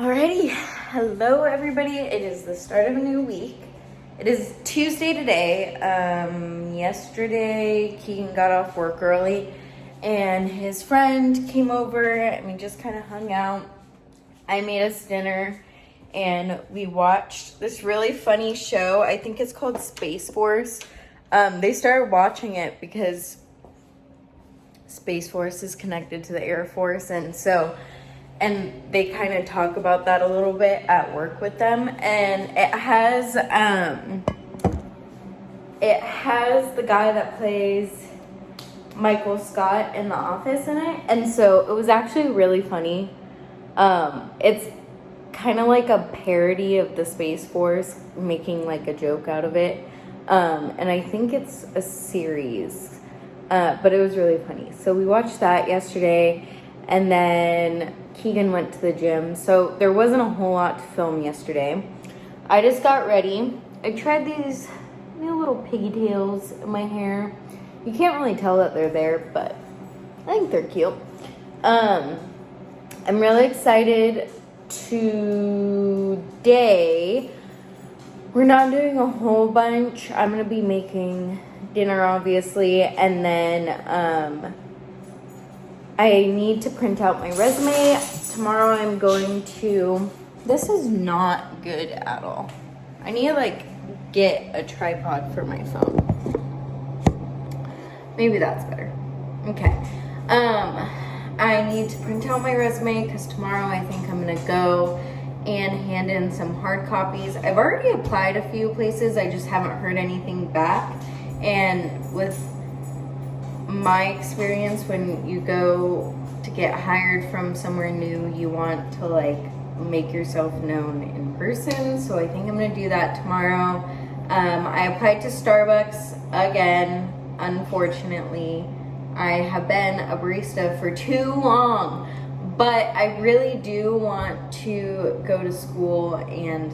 Alrighty, hello everybody. It is the start of a new week. It is Tuesday today. Yesterday Keegan got off work early and his friend came over and we just kind of hung out. I made us dinner and we watched this really funny show. I think it's called Space Force. They started watching it because Space Force is connected to the Air Force, and they kind of talk about that a little bit at work with them. And it has the guy that plays Michael Scott in The Office in it. And so it was actually really funny. It's kind of like a parody of the Space Force, making like a joke out of it. And I think it's a series, but it was really funny. So we watched that yesterday, and then Keegan went to the gym, so there wasn't a whole lot to film yesterday. I just got ready. I tried these new little pigtails in my hair. You can't really tell that they're there, but I think they're cute. I'm really excited. Today, we're not doing a whole bunch. I'm going to be making dinner, obviously, and then I need to print out my resume. Tomorrow I'm going to... This is not good at all. I need to, get a tripod for my phone. Maybe that's better. Okay. I need to print out my resume because tomorrow I think I'm going to go and hand in some hard copies. I've already applied a few places. I just haven't heard anything back. And with my experience, when you go to get hired from somewhere new, you want to make yourself known in person. So I think I'm gonna do that tomorrow. I applied to Starbucks again. Unfortunately, I have been a barista for too long, but I really do want to go to school, and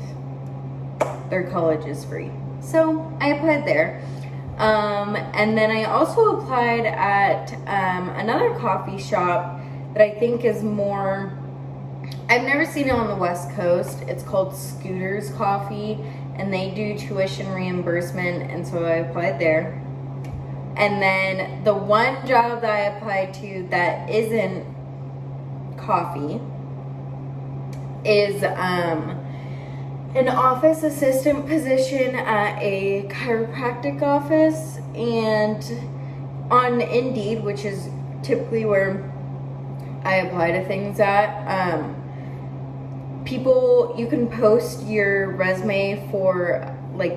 their college is free. So I applied there. And then I also applied at another coffee shop that I think is more... I've never seen it on the West Coast. It's called Scooter's Coffee, and they do tuition reimbursement, and so I applied there. And then the one job that I applied to that isn't coffee is an office assistant position at a chiropractic office, and on Indeed, which is typically where I apply to things at, you can post your resume for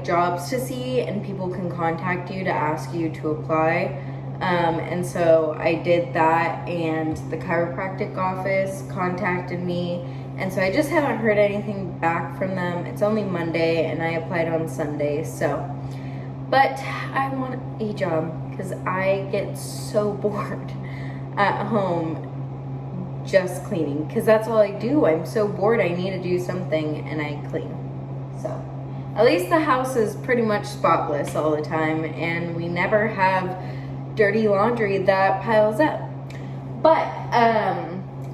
jobs to see, and people can contact you to ask you to apply. And so I did that, and the chiropractic office contacted me. And so I just haven't heard anything back from them. It's only Monday, and I applied on Sunday, so. But I want a job because I get so bored at home just cleaning, because that's all I do. I'm so bored, I need to do something, and I clean. So at least the house is pretty much spotless all the time, and we never have dirty laundry that piles up. But,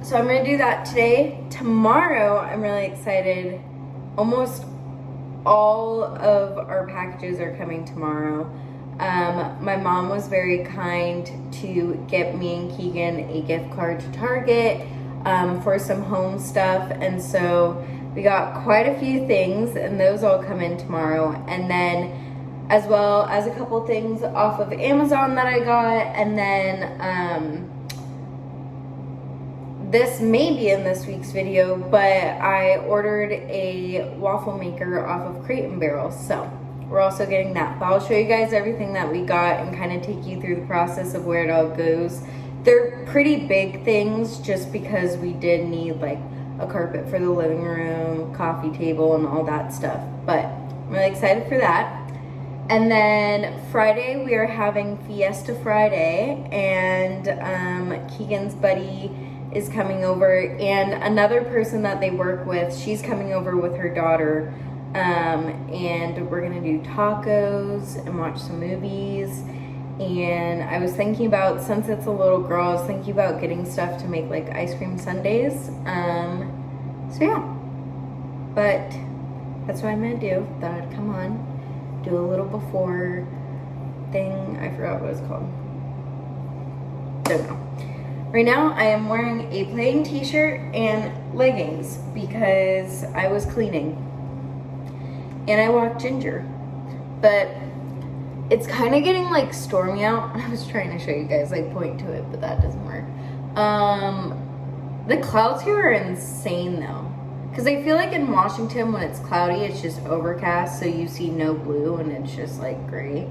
so I'm going to do that today. Tomorrow, I'm really excited. Almost all of our packages are coming tomorrow. My mom was very kind to get me and Keegan a gift card to Target for some home stuff. And so we got quite a few things, and those all come in tomorrow. And then as well as a couple things off of Amazon that I got. And then this may be in this week's video, but I ordered a waffle maker off of Crate and Barrel, so we're also getting that. But I'll show you guys everything that we got and kind of take you through the process of where it all goes. They're pretty big things just because we did need a carpet for the living room, coffee table, and all that stuff. But I'm really excited for that. And then Friday, we are having Fiesta Friday, and Keegan's buddy is coming over, and another person that they work with, she's coming over with her daughter, and we're gonna do tacos and watch some movies. And I was thinking about, since it's a little girl, I was thinking about getting stuff to make ice cream sundaes. So yeah, but that's what I'm gonna do. Thought I'd come on, do a little before thing. I forgot what it's called. Don't know. Right now I am wearing a plain t-shirt and leggings because I was cleaning. And I walk ginger. But it's kind of getting like stormy out. I was trying to show you guys, like point to it, but that doesn't work. The clouds here are insane though. Because I feel like in Washington when it's cloudy, it's just overcast. So you see no blue and it's just like gray,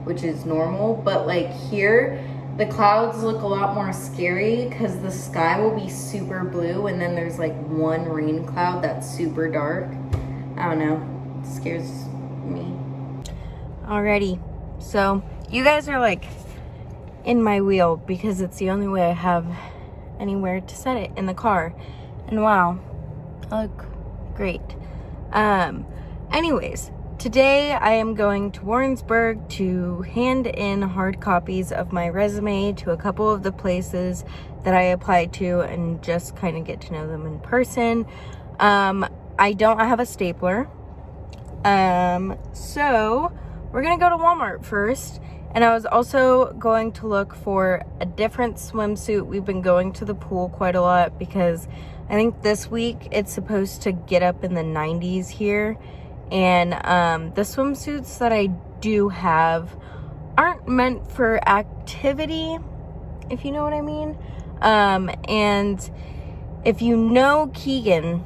which is normal. But like here, the clouds look a lot more scary because the sky will be super blue and then there's like one rain cloud that's super dark. I don't know. It scares me. Alrighty. So you guys are like in my wheel because it's the only way I have anywhere to set it in the car. And wow, I look great. Anyways. Today I am going to Warrensburg to hand in hard copies of my resume to a couple of the places that I applied to and just kind of get to know them in person. I don't have a stapler. So we're gonna go to Walmart first. And I was also going to look for a different swimsuit. We've been going to the pool quite a lot because I think this week it's supposed to get up in the 90s here. And the swimsuits that I do have aren't meant for activity, if you know what I mean. And if you know Keegan,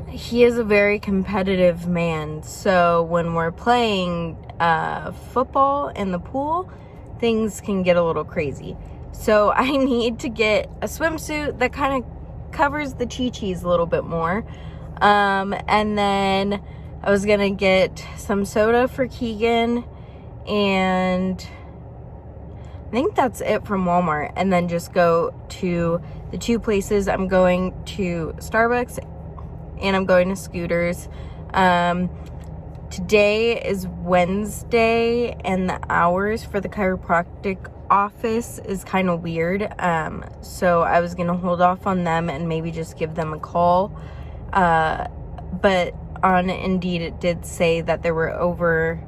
he is a very competitive man. So when we're playing football in the pool, things can get a little crazy. So I need to get a swimsuit that kind of covers the chi-chis a little bit more. And then I was gonna get some soda for Keegan, and I think that's it from Walmart, and then just go to the two places. I'm going to Starbucks and I'm going to Scooters. Today is Wednesday and the hours for the chiropractic office is kind of weird. So I was gonna hold off on them and maybe just give them a call. But on Indeed, it did say that there were over,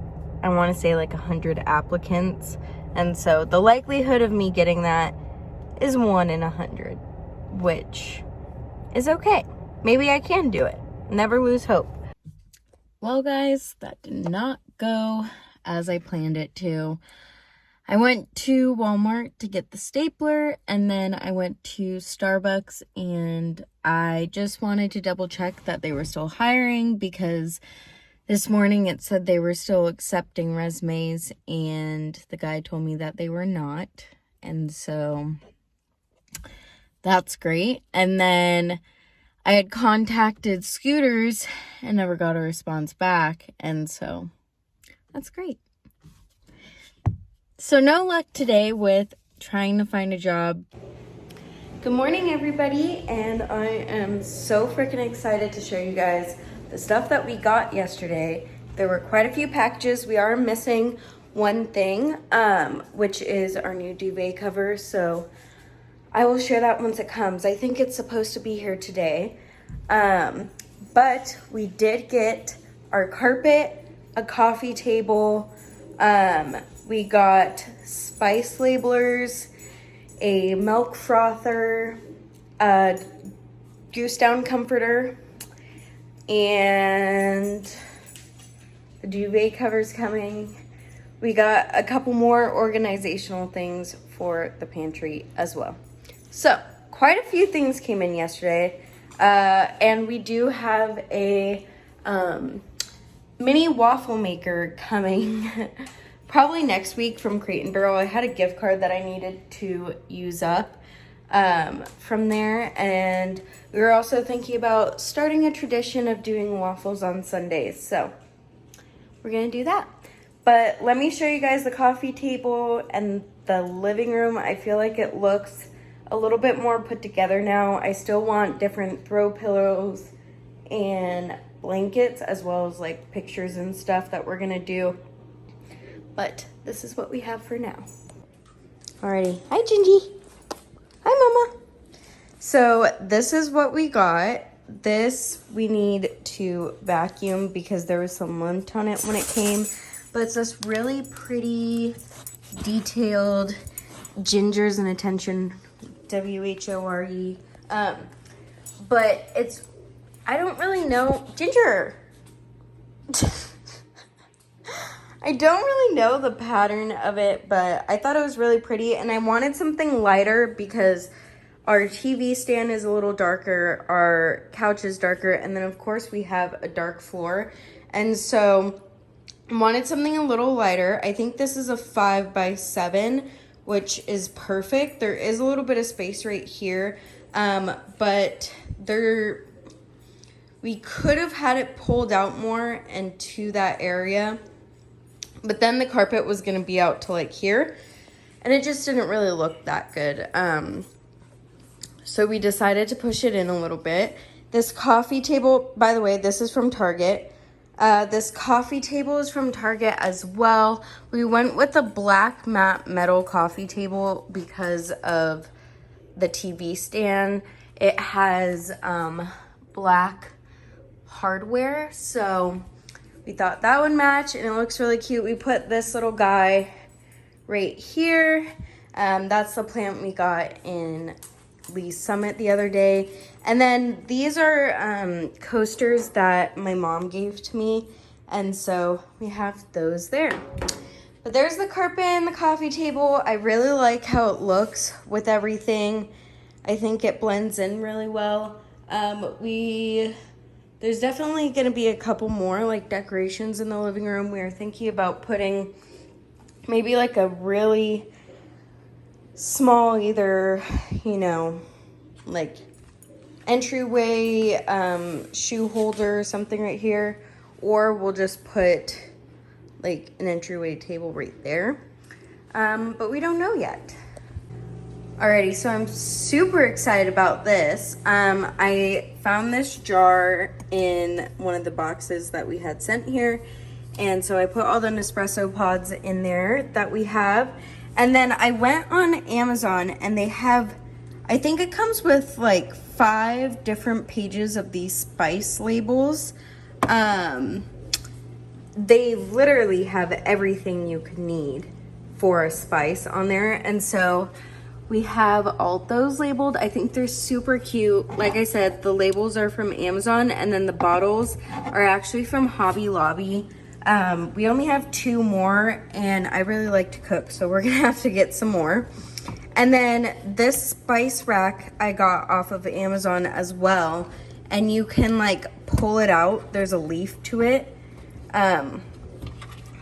I want to say like 100 applicants. And so the likelihood of me getting that is 1 in 100, which is okay. Maybe I can do it. Never lose hope. Well, guys, that did not go as I planned it to. I went to Walmart to get the stapler, and then I went to Starbucks, and I just wanted to double check that they were still hiring because this morning it said they were still accepting resumes, and the guy told me that they were not. And so that's great. And then I had contacted Scooters and never got a response back, and so that's great. So no luck today with trying to find a job. Good morning, everybody, and I am so freaking excited to show you guys the stuff that we got yesterday. There were quite a few packages. We are missing one thing, which is our new duvet cover, so I will share that once it comes. I think it's supposed to be here today, but we did get our carpet, a coffee table, we got spice labelers, a milk frother, a goose down comforter, and the duvet cover's coming. We got a couple more organizational things for the pantry as well. So quite a few things came in yesterday, and we do have a mini waffle maker coming probably next week from Crate & Barrel. I had a gift card that I needed to use up from there, and we were also thinking about starting a tradition of doing waffles on Sundays, so we're gonna do that. But let me show you guys the coffee table and the living room. I feel like it looks a little bit more put together now. I still want different throw pillows and blankets, as well as like pictures and stuff that we're gonna do. But this is what we have for now. Alrighty. Hi, Gingy. Hi, Mama. So this is what we got this we need to vacuum because there was some lint on it when it came. But it's this really pretty, detailed gingers and attention, WHORE. But it's, I don't really know, Ginger. I don't really know the pattern of it, but I thought it was really pretty, and I wanted something lighter because our TV stand is a little darker, our couch is darker, and then of course we have a dark floor. And so I wanted something a little lighter. I think this is a 5x7, which is perfect. There is a little bit of space right here, but we could have had it pulled out more into that area, but then the carpet was gonna be out to like here, and it just didn't really look that good. So we decided to push it in a little bit. This coffee table, by the way, this is from Target. This coffee table is from Target as well. We went with a black matte metal coffee table because of the TV stand. It has black hardware, so we thought that would match, and it looks really cute. We put this little guy right here. That's the plant we got in Lee's Summit the other day. And then these are coasters that my mom gave to me, and so we have those there. But there's the carpet and the coffee table. I really like how it looks with everything. I think it blends in really well. There's definitely going to be a couple more like decorations in the living room. We are thinking about putting maybe like a really small, either, you know, like entryway shoe holder or something right here, or we'll just put like an entryway table right there, but we don't know yet. Alrighty, so I'm super excited about this. I found this jar in one of the boxes that we had sent here, and so I put all the Nespresso pods in there that we have. And then I went on Amazon, and they have, I think it comes with like 5 different pages of these spice labels. They literally have everything you could need for a spice on there, and so we have all those labeled. I think they're super cute. Like I said, the labels are from Amazon, and then the bottles are actually from Hobby Lobby. We only have 2 more, and I really like to cook, so we're gonna have to get some more. And then this spice rack I got off of Amazon as well, and you can like pull it out. There's a leaf to it.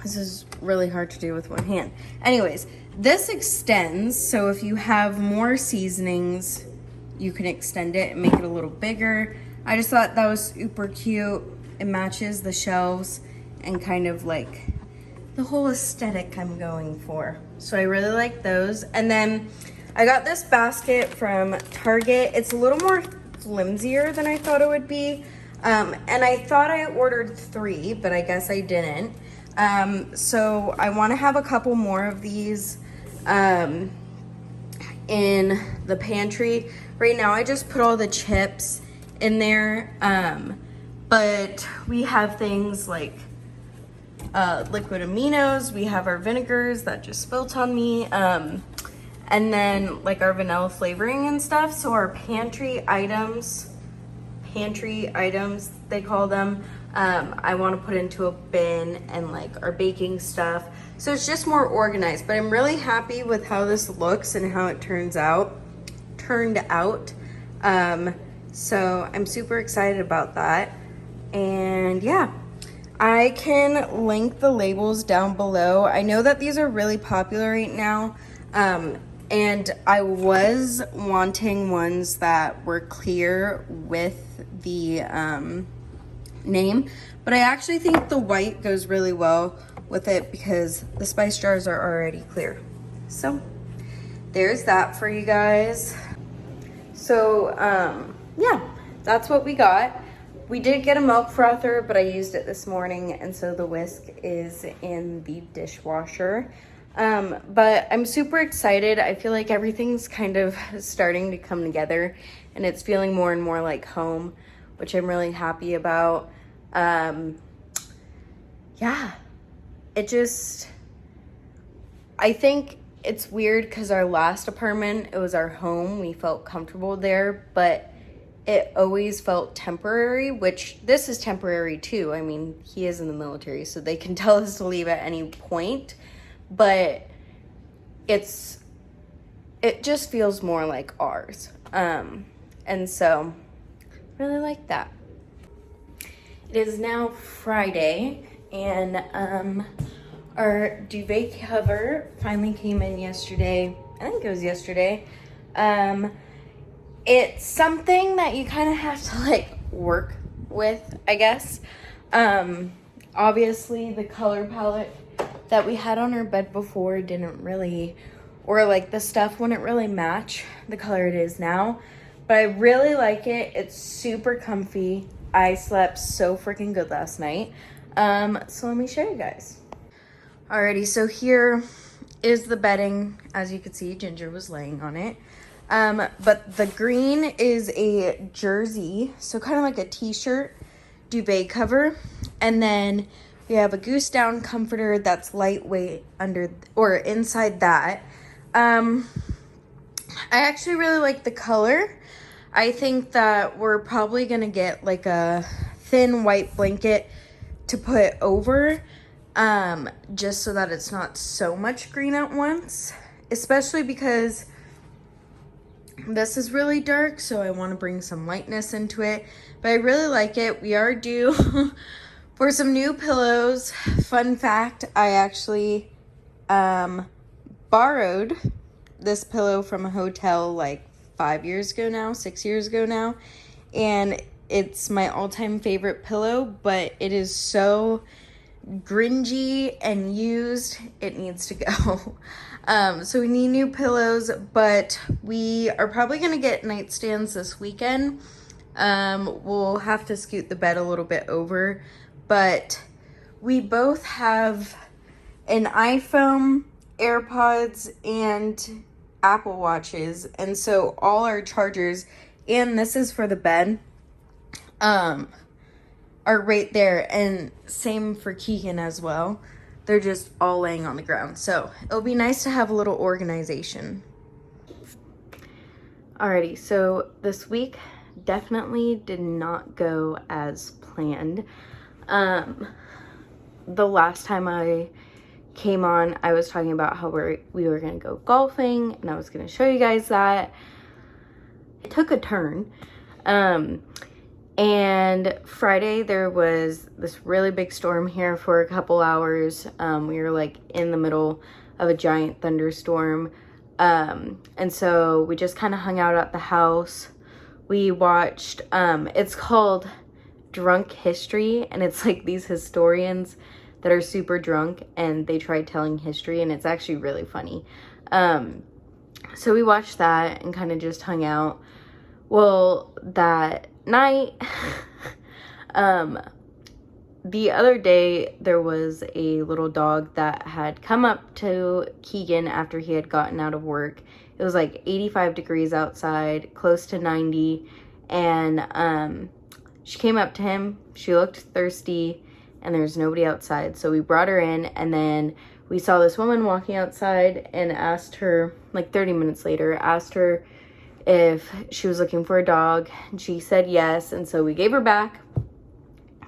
This is really hard to do with one hand. Anyways, this extends, so if you have more seasonings, you can extend it and make it a little bigger. I just thought that was super cute. It matches the shelves and kind of like the whole aesthetic I'm going for. So I really like those. And then I got this basket from Target. It's a little more flimsier than I thought it would be. And I thought I ordered 3, but I guess I didn't. So I want to have a couple more of these in the pantry. Right now I just put all the chips in there, but we have things like liquid aminos, we have our vinegars that just spilt on me, and then like our vanilla flavoring and stuff. So our pantry items they call them, I want to put into a bin, and like our baking stuff, so it's just more organized. But I'm really happy with how this looks and how it turned out. So I'm super excited about that. And yeah, I can link the labels down below. I know that these are really popular right now, and I was wanting ones that were clear with the name, but I actually think the white goes really well with it because the spice jars are already clear. So there's that for you guys. So yeah, that's what we got. We did get a milk frother, but I used it this morning, and so the whisk is in the dishwasher. But I'm super excited. I feel like everything's kind of starting to come together, and it's feeling more and more like home, which I'm really happy about. Yeah, I think it's weird because our last apartment, it was our home. We felt comfortable there, but it always felt temporary, which this is temporary too. I mean, he is in the military, so they can tell us to leave at any point, but it just feels more like ours. And so really like that. It is now Friday, and our duvet cover finally came in yesterday. I think it was yesterday. It's something that you kind of have to like work with, I guess. Obviously the color palette that we had on our bed before didn't really, or like the stuff wouldn't really match the color it is now. But I really like it. It's super comfy. I slept so freaking good last night. So let me show you guys. Alrighty, so here is the bedding. As you can see, Ginger was laying on it. But the green is a jersey, so kind of like a t-shirt duvet cover. And then we have a goose down comforter that's lightweight under or inside that. I actually really like the color. I think that we're probably gonna get like a thin white blanket to put over, just so that it's not so much green at once, especially because this is really dark, so I want to bring some lightness into it. But I really like it. We are due for some new pillows. Fun fact, I actually borrowed this pillow from a hotel like 6 years ago now, and it's my all-time favorite pillow, but it is so gringy and used, it needs to go. So we need new pillows, but we are probably gonna get nightstands this weekend. We'll have to scoot the bed a little bit over, but we both have an iPhone, AirPods, and Apple Watches, and so all our chargers, and this is for the bed, are right there, and same for Keegan as well. They're just all laying on the ground, so it'll be nice to have a little organization. Alrighty, so this week definitely did not go as planned. The last time I came on, I was talking about how we were gonna go golfing, and I was gonna show you guys that. It took a turn. And Friday there was this really big storm here for a couple hours. We were like in the middle of a giant thunderstorm. And so we just kind of hung out at the house. We watched, it's called Drunk History, and it's like these historians that are super drunk and they try telling history, and it's actually really funny. So we watched that and kind of just hung out. Well, that night, the other day, there was a little dog that had come up to Keegan after he had gotten out of work. It was like 85 degrees outside, close to 90, and she came up to him. She looked thirsty, and there's nobody outside, so we brought her in, and then we saw this woman walking outside and asked her, like 30 minutes later, asked her if she was looking for a dog, and she said yes, and so we gave her back.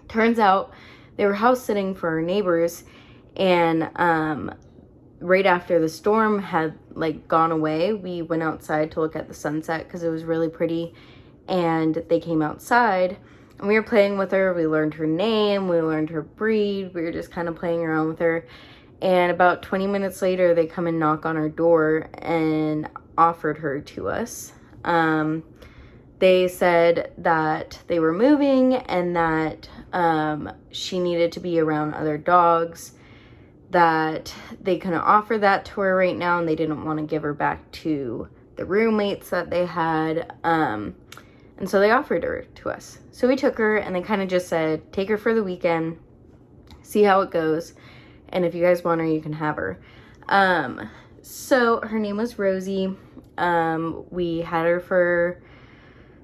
Turns out they were house sitting for our neighbors, and right after the storm had like gone away, we went outside to look at the sunset because it was really pretty, and they came outside and we were playing with her. We learned her name, we learned her breed, we were just kind of playing around with her, and about 20 minutes later they come and knock on our door and offered her to us. They said that they were moving and that she needed to be around other dogs, that they couldn't offer that to her right now, and they didn't want to give her back to the roommates that they had, and so they offered her to us. So we took her, and they kind of just said, take her for the weekend, see how it goes, and if you guys want her, you can have her. So her name was Rosie. We had her for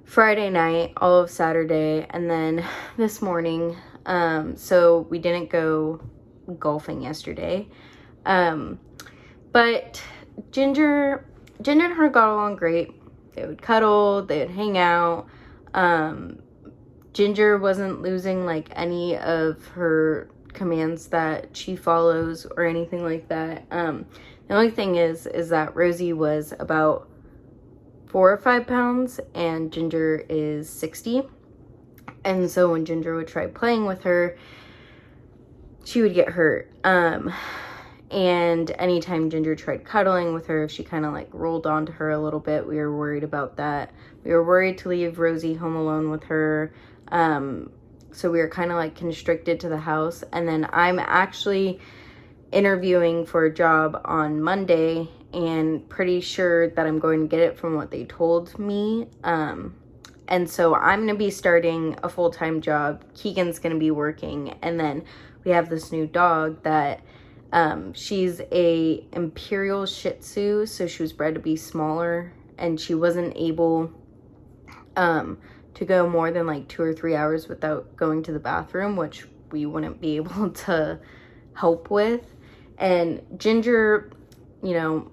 Friday night, all of Saturday, and then this morning. So we didn't go golfing yesterday. But Ginger and her got along great. They would cuddle, they would hang out. Ginger wasn't losing like any of her commands that she follows or anything like that. The only thing is that Rosie was about 4 or 5 pounds and Ginger is 60. And so when Ginger would try playing with her, she would get hurt. And anytime Ginger tried cuddling with her, if she kind of like rolled onto her a little bit, we were worried about that. We were worried to leave Rosie home alone with her. So we were kind of like constricted to the house. And then I'm actually interviewing for a job on Monday and pretty sure that I'm going to get it from what they told me. And so I'm going to be starting a full-time job. Keegan's going to be working. And then we have this new dog that she's a Imperial Shih Tzu. So she was bred to be smaller and she wasn't able to go more than like 2 or 3 hours without going to the bathroom, which we wouldn't be able to help with. And Ginger, you know,